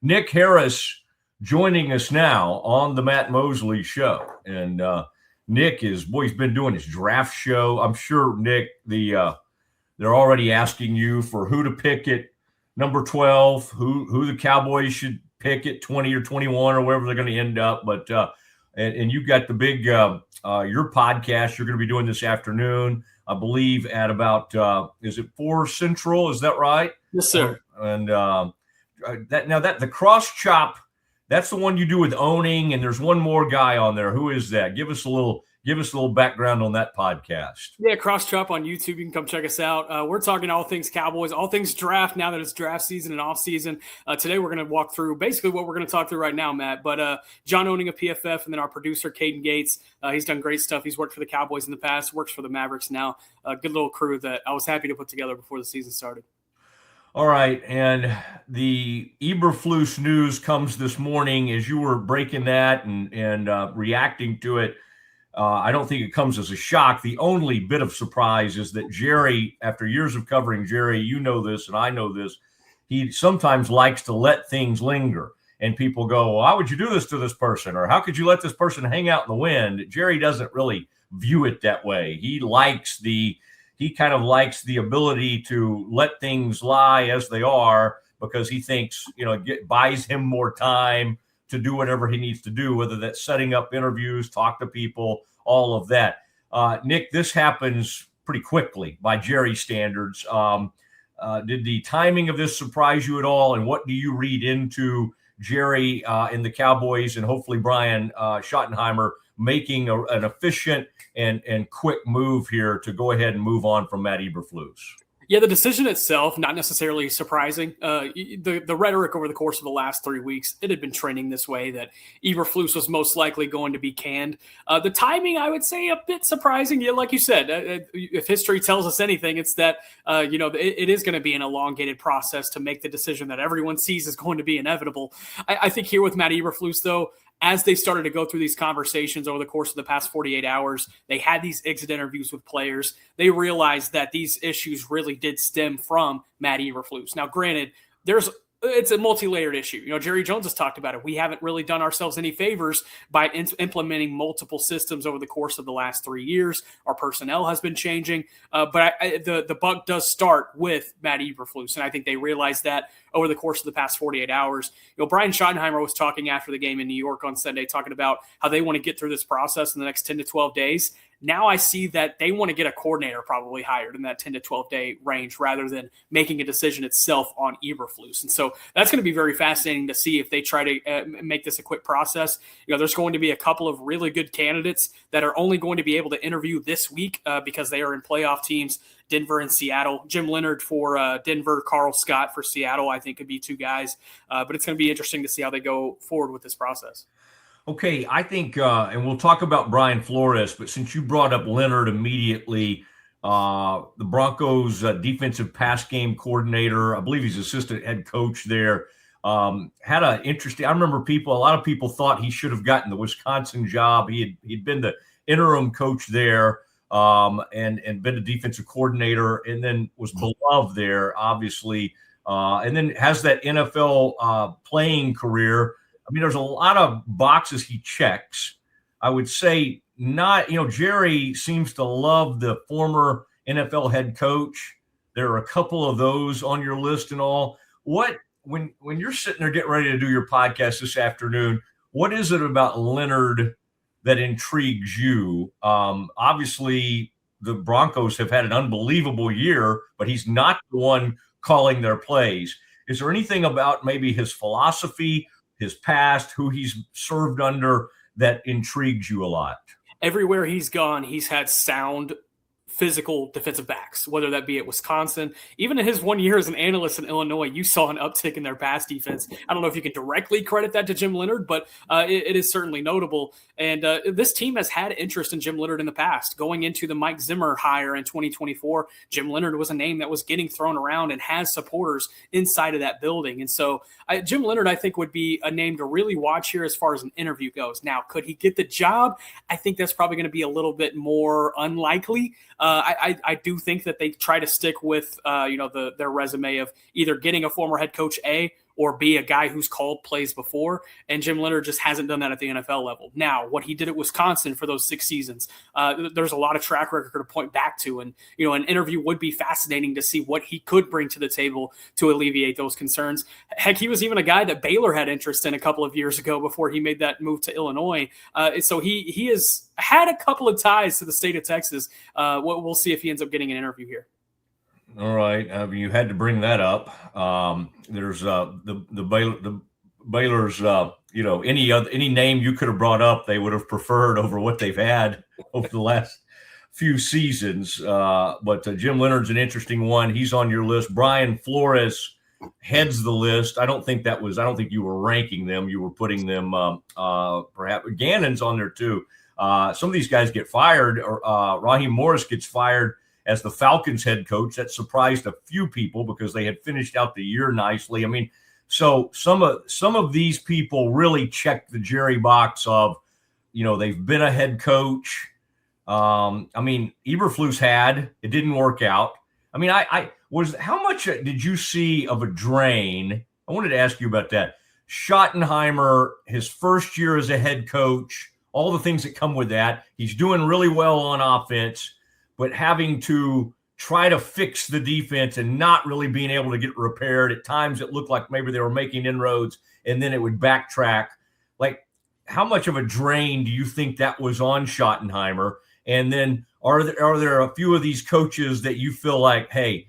Nick Harris joining us now on the Matt Mosley Show. And Nick he's been doing his draft show. I'm sure, Nick, they're already asking you for who to pick at number 12, who the Cowboys should pick at 20 or 21 or wherever they're going to end up. But and you've got the big your podcast you're going to be doing this afternoon, I believe, at about is it 4 Central? Is that right? Yes, sir. And the cross chop, that's the one you do with owning, and there's one more guy on there. Who is that? Give us a little background on that podcast. Yeah, Cross Chop on YouTube. You can come check us out. We're talking all things Cowboys, all things draft now that it's draft season and off season. Today we're going to walk through basically what we're going to talk through right now, Matt. But John owning a PFF, and then our producer, Caden Gates. He's done great stuff. He's worked for the Cowboys in the past, works for the Mavericks now. A good little crew that I was happy to put together before the season started. All right, and the Eberflus news comes this morning. As you were breaking that and reacting to it, I don't think it comes as a shock. The only bit of surprise is that Jerry, after years of covering Jerry, you know this and I know this, he sometimes likes to let things linger. And people go, well, why would you do this to this person? Or how could you let this person hang out in the wind? Jerry doesn't really view it that way. He kind of likes the ability to let things lie as they are, because he thinks, buys him more time to do whatever he needs to do, whether that's setting up interviews, talk to people, all of that. Nick, this happens pretty quickly by Jerry's standards. Did the timing of this surprise you at all? And what do you read into Jerry and the Cowboys and hopefully Brian Schottenheimer making an efficient and quick move here to go ahead and move on from Matt Eberflus? Yeah, the decision itself, not necessarily surprising. The rhetoric over the course of the last 3 weeks, it had been trending this way, that Eberflus was most likely going to be canned. The timing, I would say, a bit surprising. Yeah, like you said, if history tells us anything, it's that it is going to be an elongated process to make the decision that everyone sees is going to be inevitable. I think here with Matt Eberflus, though, as they started to go through these conversations over the course of the past 48 hours, they had these exit interviews with players. They realized that these issues really did stem from Matt Eberflus. Now, granted, it's a multi-layered issue. Jerry Jones has talked about it. We haven't really done ourselves any favors by implementing multiple systems over the course of the last 3 years. Our personnel has been changing, but the buck does start with Matt Eberflus, and I think they realized that over the course of the past 48 hours. Brian Schottenheimer was talking after the game in New York on Sunday, talking about how they want to get through this process in the next 10 to 12 days. Now I see that they want to get a coordinator probably hired in that 10 to 12 day range rather than making a decision itself on Eberflus. And so that's going to be very fascinating to see if they try to make this a quick process. There's going to be a couple of really good candidates that are only going to be able to interview this week because they are in playoff teams, Denver and Seattle. Jim Leonard for Denver, Carl Scott for Seattle, I think could be 2 guys. But it's going to be interesting to see how they go forward with this process. Okay, I think, and we'll talk about Brian Flores, but since you brought up Leonard immediately, the Broncos defensive pass game coordinator, I believe he's assistant head coach there, had an interesting, I remember a lot of people thought he should have gotten the Wisconsin job. He'd been the interim coach there and been a defensive coordinator, and then was beloved there, obviously, and then has that NFL playing career. I mean, there's a lot of boxes he checks. I would say not, Jerry seems to love the former NFL head coach. There are a couple of those on your list and all. When you're sitting there getting ready to do your podcast this afternoon, what is it about Leonard that intrigues you? Obviously, the Broncos have had an unbelievable year, but he's not the one calling their plays. Is there anything about maybe his philosophy, his past, who he's served under, that intrigues you a lot? Everywhere he's gone, he's had sound physical defensive backs, whether that be at Wisconsin. Even in his 1 year as an analyst in Illinois, you saw an uptick in their pass defense. I don't know if you can directly credit that to Jim Leonard, but it is certainly notable. And this team has had interest in Jim Leonard in the past. Going into the Mike Zimmer hire in 2024, Jim Leonard was a name that was getting thrown around and has supporters inside of that building. And so Jim Leonard, I think, would be a name to really watch here as far as an interview goes. Now, could he get the job? I think that's probably going to be a little bit more unlikely. I do think that they try to stick with their resume of either getting a former head coach A or be a guy who's called plays before. And Jim Leonhard just hasn't done that at the NFL level. Now, what he did at Wisconsin for those 6 seasons, there's a lot of track record to point back to. And, an interview would be fascinating to see what he could bring to the table to alleviate those concerns. Heck, he was even a guy that Baylor had interest in a couple of years ago before he made that move to Illinois. So he has had a couple of ties to the state of Texas. We'll see if he ends up getting an interview here. All right, you had to bring that up. There's the Baylor's. Any name you could have brought up, they would have preferred over what they've had over the last few seasons. But Jim Leonhard's an interesting one. He's on your list. Brian Flores heads the list. I don't think you were ranking them. You were putting them. Perhaps Gannon's on there too. Some of these guys get fired. Raheem Morris gets fired as the Falcons head coach. That surprised a few people because they had finished out the year nicely. I mean, so some of these people really checked the Jerry box of, they've been a head coach. Eberflus it didn't work out. I mean, how much did you see of a drain? I wanted to ask you about that. Schottenheimer, his first year as a head coach, all the things that come with that. He's doing really well on offense, but having to try to fix the defense and not really being able to get repaired. At times it looked like maybe they were making inroads and then it would backtrack. Like, how much of a drain do you think that was on Schottenheimer? And then are there a few of these coaches that you feel like, hey,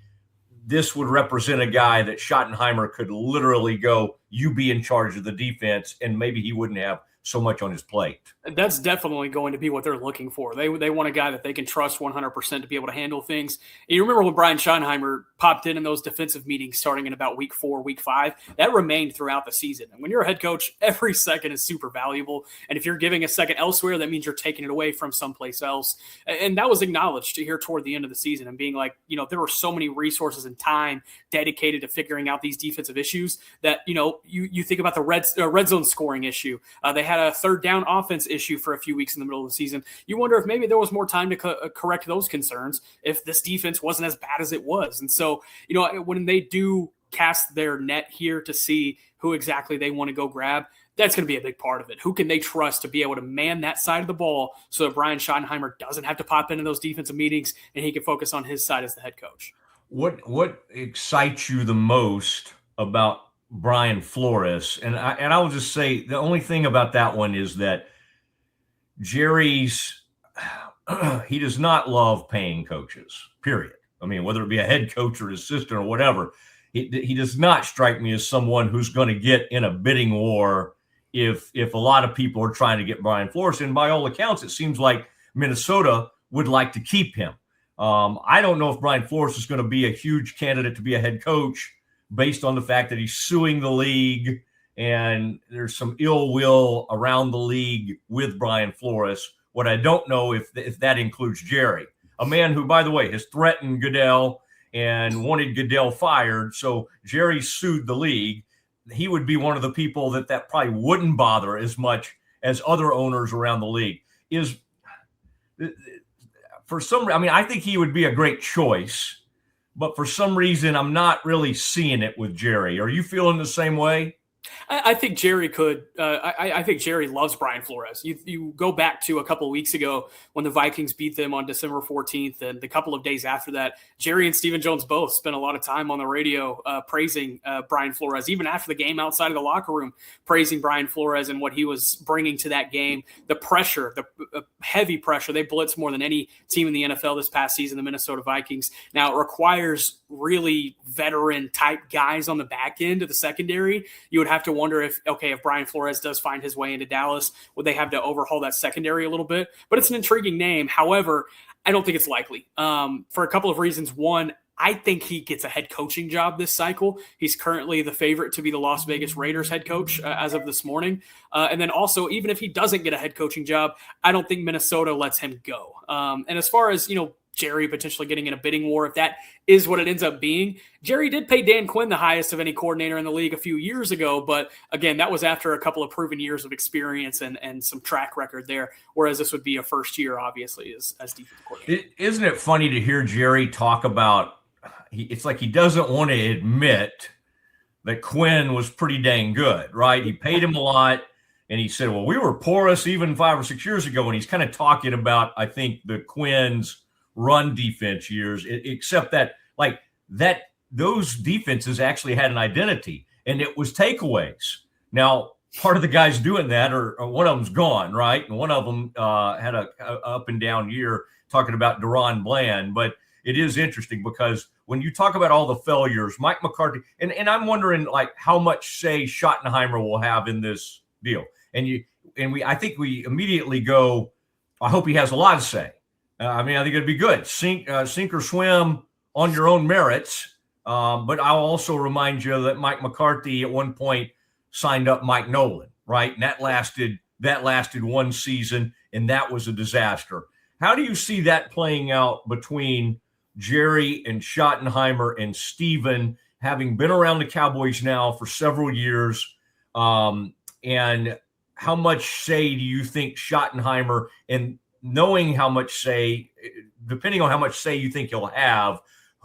this would represent a guy that Schottenheimer could literally go, you be in charge of the defense, and maybe he wouldn't have so much on his plate? That's definitely going to be what they're looking for. They want a guy that they can trust 100% to be able to handle things. And you remember when Brian Schottenheimer popped in those defensive meetings starting in about week 4, week 5, that remained throughout the season. And when you're a head coach, every second is super valuable. And if you're giving a second elsewhere, that means you're taking it away from someplace else. And that was acknowledged here toward the end of the season and being like, there were so many resources and time dedicated to figuring out these defensive issues that, you think about the red zone scoring issue. They had a third down offense issue for a few weeks in the middle of the season. You wonder if maybe there was more time to correct those concerns if this defense wasn't as bad as it was. And so, when they do cast their net here to see who exactly they want to go grab, that's going to be a big part of it. Who can they trust to be able to man that side of the ball so that Brian Schottenheimer doesn't have to pop into those defensive meetings and he can focus on his side as the head coach? What excites you the most about Brian Flores? And I will just say the only thing about that one is that Jerry's he does not love paying coaches, period. I mean, whether it be a head coach or assistant or whatever, he does not strike me as someone who's going to get in a bidding war if a lot of people are trying to get Brian Flores. And by all accounts, it seems like Minnesota would like to keep him. I don't know if Brian Flores is going to be a huge candidate to be a head coach based on the fact that he's suing the league and there's some ill will around the league with Brian Flores. What I don't know if that includes Jerry, a man who, by the way, has threatened Goodell and wanted Goodell fired. So Jerry sued the league. He would be one of the people that probably wouldn't bother as much as other owners around the league. I think he would be a great choice, but for some reason, I'm not really seeing it with Jerry. Are you feeling the same way? I think Jerry could. I think Jerry loves Brian Flores. You go back to a couple of weeks ago when the Vikings beat them on December 14th, and the couple of days after that, Jerry and Stephen Jones both spent a lot of time on the radio praising Brian Flores, even after the game outside of the locker room, praising Brian Flores and what he was bringing to that game. The pressure, the heavy pressure. They blitzed more than any team in the NFL this past season, the Minnesota Vikings. Now, it requires really veteran-type guys on the back end of the secondary. You would have to wonder if Brian Flores does find his way into Dallas, would they have to overhaul that secondary a little bit? But it's an intriguing name. However, I don't think it's likely for a couple of reasons. One, I think he gets a head coaching job this cycle. He's currently the favorite to be the Las Vegas Raiders head coach as of this morning. And then also, even if he doesn't get a head coaching job, I don't think Minnesota lets him go. And as far as, Jerry potentially getting in a bidding war, if that is what it ends up being. Jerry did pay Dan Quinn the highest of any coordinator in the league a few years ago, but again, that was after a couple of proven years of experience and some track record there, whereas this would be a first year, obviously, as defensive coordinator. Isn't it funny to hear Jerry talk about, it's like he doesn't want to admit that Quinn was pretty dang good, right? He paid him a lot, and he said, well, we were porous even 5 or 6 years ago. And he's kind of talking about, I think, the Quinn's run defense years, except that, like, those defenses actually had an identity, and it was takeaways. Now, part of the guys doing that, or one of them's gone, right? And one of them had a up and down year, talking about Deron Bland. But it is interesting because when you talk about all the failures, Mike McCarthy, and I'm wondering, like, how much say Schottenheimer will have in this deal. I think we immediately go, I hope he has a lot to say. I think it'd be good. Sink or swim on your own merits. But I'll also remind you that Mike McCarthy at one point signed up Mike Nolan, right? And that lasted 1 season, and that was a disaster. How do you see that playing out between Jerry and Schottenheimer and Steven, having been around the Cowboys now for several years? And how much say do you think Schottenheimer, and knowing how much say, depending on how much say you think he'll have,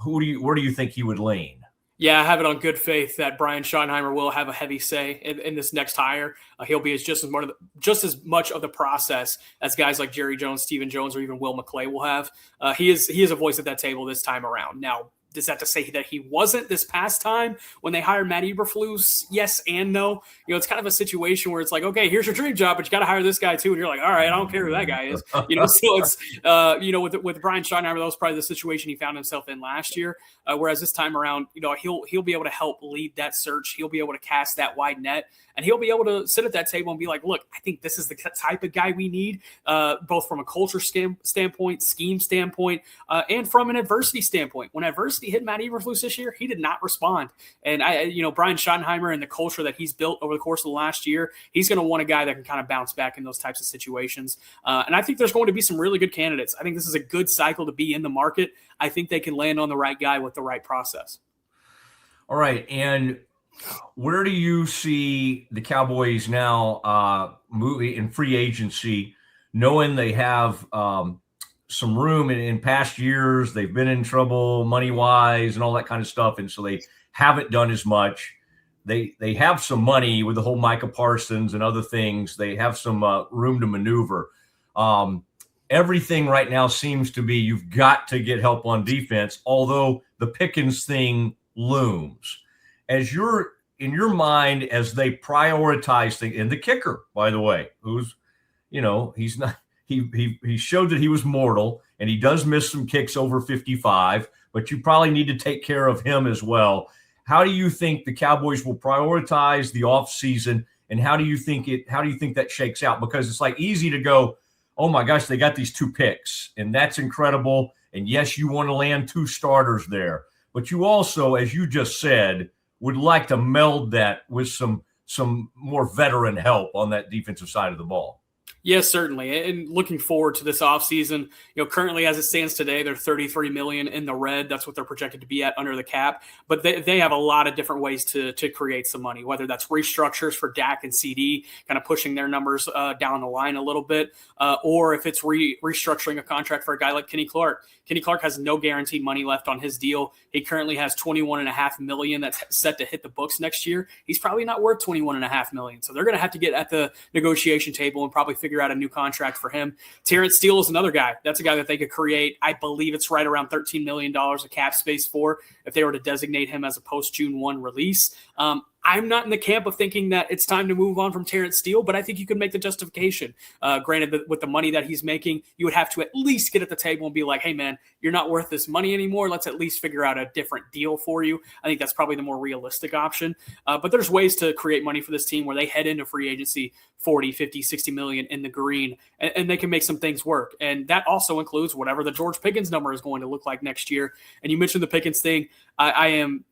where do you think he would lean? Yeah, I have it on good faith that Brian Schottenheimer will have a heavy say in this next hire. He'll be just as much of the process as guys like Jerry Jones, Stephen Jones, or even Will McClay will have. He is a voice at that table this time around. Now, is that to say that he wasn't this past time when they hired Matt Eberflus? Yes and no. It's kind of a situation where it's like, okay, here's your dream job, but you got to hire this guy too. And you're like, all right, I don't care who that guy is. So it's, with Brian Schottenheimer, that was probably the situation he found himself in last year. Whereas this time around, he'll be able to help lead that search. He'll be able to cast that wide net, and he'll be able to sit at that table and be like, look, I think this is the type of guy we need, both from a culture standpoint, scheme standpoint, and from an adversity standpoint. When adversity hit Matt Eberflus this year, he did not respond. And Brian Schottenheimer and the culture that he's built over the course of the last year, he's going to want a guy that can kind of bounce back in those types of situations. And I think there's going to be some really good candidates. I think this is a good cycle to be in the market. I think they can land on the right guy with the right process. All right. And where do you see the Cowboys now moving in free agency, knowing they have some room in past years? They've been in trouble money-wise and all that kind of stuff, and so they haven't done as much. They have some money with the whole Micah Parsons and other things. They have some room to maneuver. Everything right now seems to be you've got to get help on defense, although the Pickens thing looms. As you're in your mind, as they prioritize things, and the kicker, by the way, who's, he's not, he showed that he was mortal, and he does miss some kicks over 55, but you probably need to take care of him as well. How do you think the Cowboys will prioritize the offseason, and how do you think that shakes out? Because it's like easy to go, oh my gosh, they got these 2 picks, and that's incredible. And yes, you want to land 2 starters there, but you also, as you just said, would like to meld that with some more veteran help on that defensive side of the ball. Yes, certainly. And looking forward to this offseason, currently as it stands today, they're $33 million in the red. That's what they're projected to be at under the cap. But they have a lot of different ways to create some money, whether that's restructures for Dak and CD, kind of pushing their numbers down the line a little bit, or if it's restructuring a contract for a guy like Kenny Clark. Kenny Clark has no guaranteed money left on his deal. He currently has $21.5 million that's set to hit the books next year. He's probably not worth $21.5 million. So they're going to have to get at the negotiation table and probably figure out a new contract for him. Terrence Steele is another guy. That's a guy that they could create. I believe it's right around $13 million of cap space for if they were to designate him as a post-June 1 release. I'm not in the camp of thinking that it's time to move on from Terrence Steele, but I think you could make the justification. Granted, that with the money that he's making, you would have to at least get at the table and be like, hey, man, you're not worth this money anymore. Let's at least figure out a different deal for you. I think that's probably the more realistic option. But there's ways to create money for this team where they head into free agency 40, 50, 60 million in the green, and they can make some things work. And that also includes whatever the George Pickens number is going to look like next year. And you mentioned the Pickens thing. I am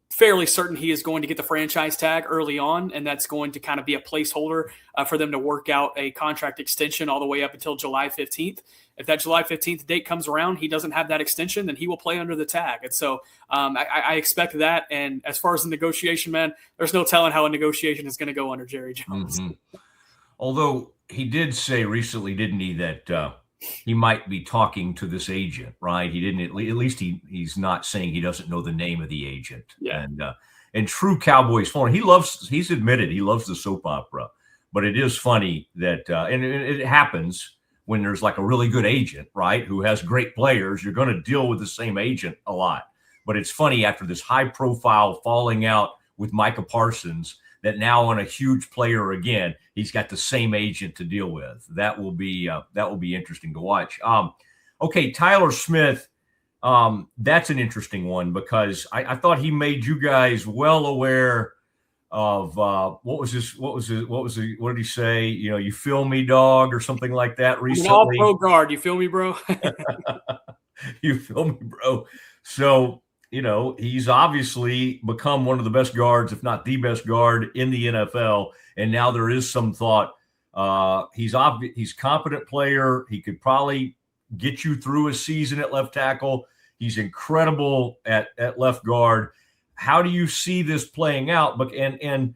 fairly certain he is going to get the franchise tag early on, and that's going to kind of be a placeholder for them to work out a contract extension all the way up until July 15th. If that July 15th date comes around, he doesn't have that extension, then he will play under the tag. And so I expect that. And as far as the negotiation, man, there's no telling how a negotiation is going to go under Jerry Jones. Mm-hmm. Although he did say recently, didn't he, that he might be talking to this agent, right? He didn't, at least he's not saying he doesn't know the name of the agent. Yeah. And and true Cowboys fan. He's admitted he loves the soap opera, but it is funny that, and it happens when there's like a really good agent, right, who has great players. You're going to deal with the same agent a lot. But it's funny after this high-profile falling out with Micah Parsons that now on a huge player again, he's got the same agent to deal with. That will be interesting to watch. Okay, Tyler Smith. That's an interesting one because I thought he made you guys well aware of what did he say? You feel me, dog, or something like that recently. An all-pro guard, you feel me, bro? You feel me, bro? So, he's obviously become one of the best guards, if not the best guard in the NFL. And now there is some thought he's a competent player. He could probably get you through a season at left tackle. He's incredible at left guard. How do you see this playing out? And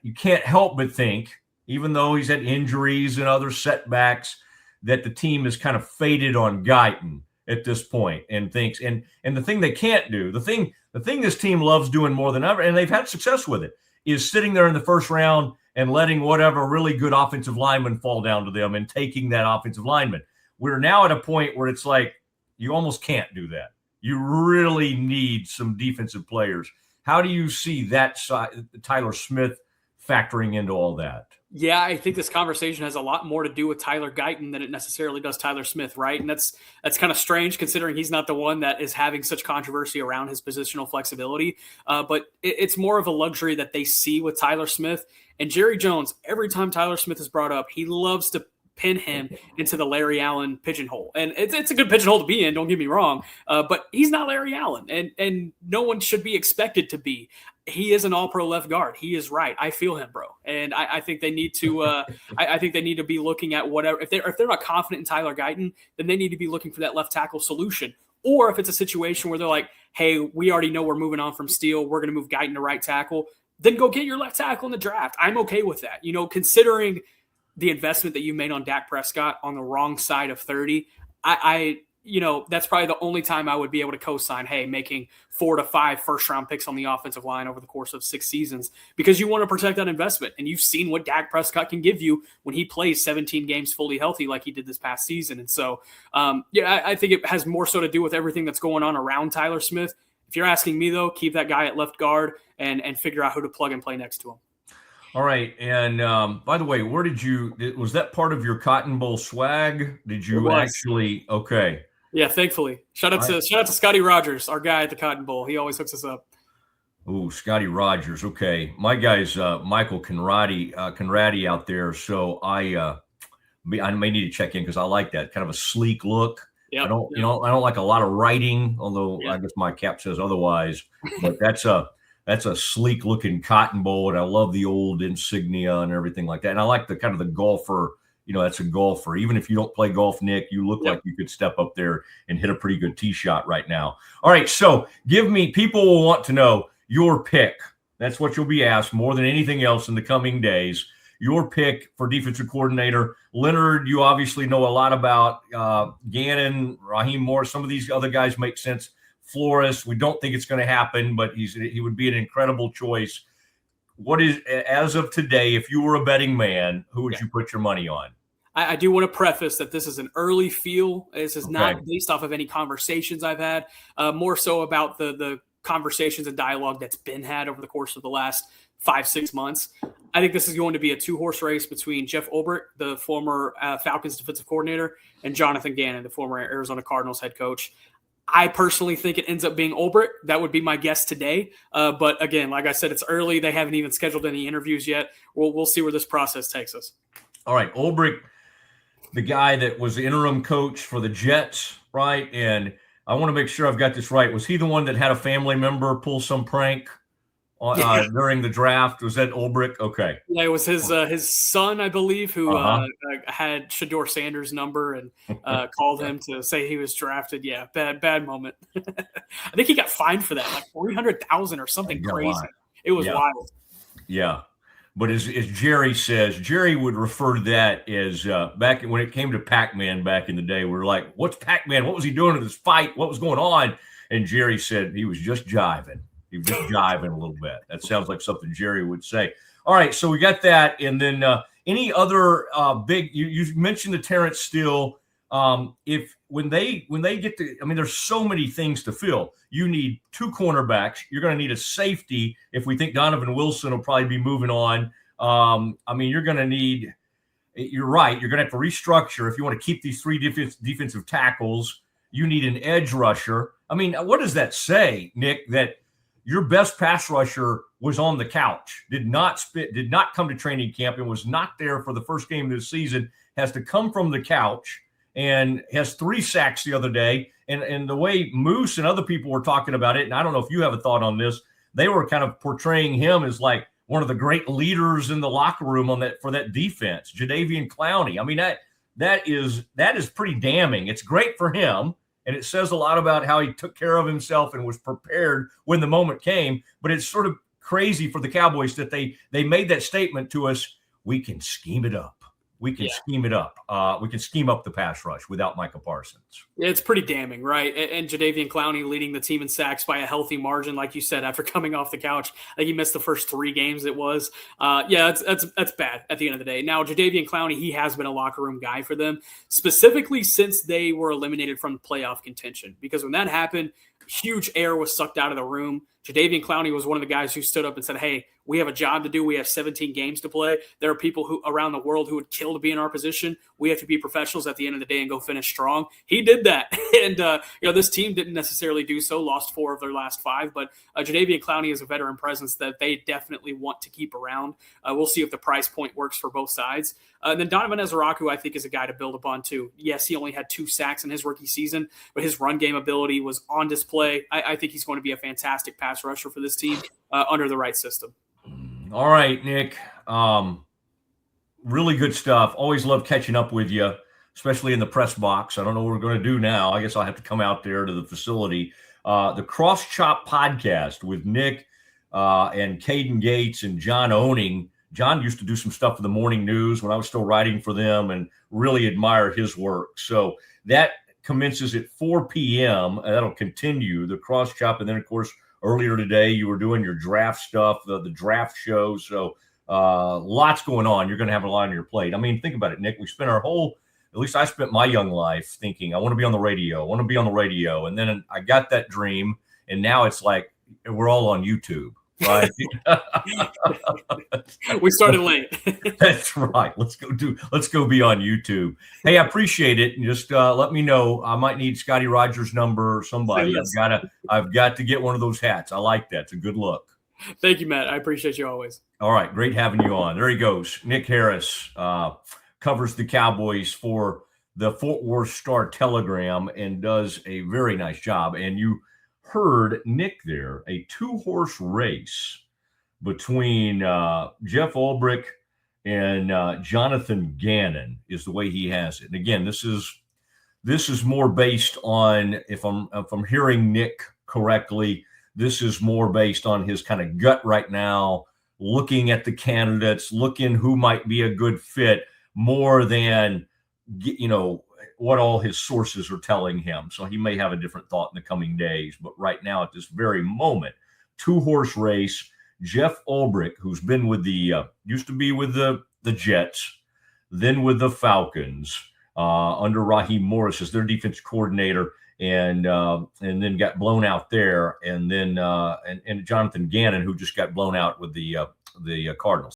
you can't help but think, even though he's had injuries and other setbacks, that the team is kind of faded on Guyton at this point and thinks, and the thing they can't do, the thing this team loves doing more than ever, and they've had success with it, is sitting there in the first round and letting whatever really good offensive lineman fall down to them and taking that offensive lineman. We're now at a point where it's like you almost can't do that. You really need some defensive players. How do you see that side, Tyler Smith, factoring into all that? Yeah, I think this conversation has a lot more to do with Tyler Guyton than it necessarily does Tyler Smith, right? And that's kind of strange considering he's not the one that is having such controversy around his positional flexibility. But it's more of a luxury that they see with Tyler Smith. And Jerry Jones, every time Tyler Smith is brought up, he loves to pin him into the Larry Allen pigeonhole. And it's a good pigeonhole to be in, don't get me wrong. But he's not Larry Allen, and no one should be expected to be. He is an all-pro left guard. He is right. I feel him, bro. And I think they need to I think they need to be looking at whatever. If they're not confident in Tyler Guyton, then they need to be looking for that left tackle solution. Or if it's a situation where they're like, hey, we already know we're moving on from Steele, we're going to move Guyton to right tackle, then go get your left tackle in the draft. I'm okay with that. Considering the investment that you made on Dak Prescott on the wrong side of 30, that's probably the only time I would be able to co-sign, hey, making 4 to 5 first-round picks on the offensive line over the course of 6 seasons, because you want to protect that investment. And you've seen what Dak Prescott can give you when he plays 17 games fully healthy like he did this past season. And so, I think it has more so to do with everything that's going on around Tyler Smith. If you're asking me, though, keep that guy at left guard and figure out who to plug and play next to him. All right. And by the way, was that part of your Cotton Bowl swag? Did you actually? Okay. Yeah, thankfully. Shout out to Scotty Rogers, our guy at the Cotton Bowl. He always hooks us up. Oh, Scotty Rogers. Okay. My guy's Michael Conradi out there. So I may need to check in because I like that kind of a sleek look. Yep. I don't like a lot of writing, although I guess my cap says otherwise. But that's a sleek looking Cotton Bowl, and I love the old insignia and everything like that. And I like the kind of the golfer. That's a golfer. Even if you don't play golf, Nick, you look like you could step up there and hit a pretty good tee shot right now. All right, so people will want to know your pick. That's what you'll be asked more than anything else in the coming days. Your pick for defensive coordinator. Leonard, you obviously know a lot about. Gannon, Raheem Morris, some of these other guys make sense. Flores, we don't think it's going to happen, but he would be an incredible choice. What is, as of today, if you were a betting man, who would you put your money on? I do want to preface that this is an early feel. This is not based off of any conversations I've had, more so about the conversations and dialogue that's been had over the course of the last 5-6 months. I think this is going to be a 2-horse race between Jeff Ulbrich, the former Falcons defensive coordinator, and Jonathan Gannon, the former Arizona Cardinals head coach. I personally think it ends up being Ulbrich. That would be my guess today. But again, like I said, it's early. They haven't even scheduled any interviews yet. We'll see where this process takes us. All right. Ulbrich, the guy that was the interim coach for the Jets, right? And I want to make sure I've got this right. Was he the one that had a family member pull some prank during the draft? Was that Ulbrich? Okay. Yeah, it was his son, I believe, who had Shador Sanders' number and called him to say he was drafted. Yeah, bad moment. I think he got fined for that, like $300,000 or something crazy. It was wild. Yeah. But as Jerry says, Jerry would refer to that as back when it came to Pac-Man back in the day. We were like, what's Pac-Man? What was he doing in this fight? What was going on? And Jerry said he was just jiving. You're just jiving a little bit. That sounds like something Jerry would say. All right, so we got that, and then any other big? You mentioned the Terrence Steele. If when they get to, I mean, there's so many things to fill. You need 2 cornerbacks. You're going to need a safety. If we think Donovan Wilson will probably be moving on, I mean, you're going to need. You're right. You're going to have to restructure if you want to keep these 3 defensive tackles. You need an edge rusher. I mean, what does that say, Nick? That your best pass rusher was on the couch, did not come to training camp, and was not there for the first game of the season, has to come from the couch, and has 3 sacks the other day. And the way Moose and other people were talking about it, and I don't know if you have a thought on this, they were kind of portraying him as like one of the great leaders in the locker room for that defense, Jadeveon Clowney. I mean, that is pretty damning. It's great for him, and it says a lot about how he took care of himself and was prepared when the moment came. But it's sort of crazy for the Cowboys that they made that statement to us. We can scheme it up. We can scheme it up. We can scheme up the pass rush without Micah Parsons. It's pretty damning, right? And Jadeveon Clowney leading the team in sacks by a healthy margin, like you said, after coming off the couch. I think he missed the first 3 games. It was, that's bad at the end of the day. Now, Jadeveon Clowney, he has been a locker room guy for them, specifically since they were eliminated from playoff contention. Because when that happened, huge air was sucked out of the room. Jadeveon Clowney was one of the guys who stood up and said, hey, we have a job to do. We have 17 games to play. There are people who around the world who would kill to be in our position. We have to be professionals at the end of the day and go finish strong. He did that. And, this team didn't necessarily do so, lost 4 of their last 5. But Jadeveon Clowney is a veteran presence that they definitely want to keep around. We'll see if the price point works for both sides. And then Donovan Ezeraku, I think, is a guy to build upon too. Yes, he only had 2 sacks in his rookie season, but his run game ability was on display. I think he's going to be a fantastic pass rusher for this team under the right system. All right, Nick. Really good stuff. Always love catching up with you, especially in the press box. I don't know what we're going to do now. I guess I'll have to come out there to the facility. The Cross Chop podcast with Nick and Caden Gates and John Owning. John used to do some stuff for the morning news when I was still writing for them, and really admire his work. So that commences at 4 p.m. That'll continue, the Cross Chop. And then, of course, earlier today, you were doing your draft stuff, the draft show. So lots going on. You're going to have a lot on your plate. I mean, think about it, Nick. We spent at least I spent my young life thinking, I want to be on the radio. I want to be on the radio. And then I got that dream. And now it's like we're all on YouTube. Right. We started late. That's right. Let's go be on YouTube. Hey, I appreciate it. Just let me know. I might need Scotty Rogers' number or somebody. Yes. I've got to get one of those hats. I like that. It's a good look. Thank you, Matt. I appreciate you always. All right. Great having you on. There he goes. Nick Harris covers the Cowboys for the Fort Worth Star-Telegram and does a very nice job. And you heard Nick there, a 2-horse race between Jeff Ulbrich and Jonathan Gannon is the way he has it. And again, this is more based on, if I'm hearing Nick correctly, this is more based on his kind of gut right now, looking at the candidates, looking who might be a good fit, more than what all his sources are telling him. So he may have a different thought in the coming days. But right now, at this very moment, 2-horse race, Jeff Ulbrich, who's been with used to be with the Jets, then with the Falcons, under Raheem Morris as their defense coordinator, and then got blown out there. And then and Jonathan Gannon, who just got blown out with the Cardinals.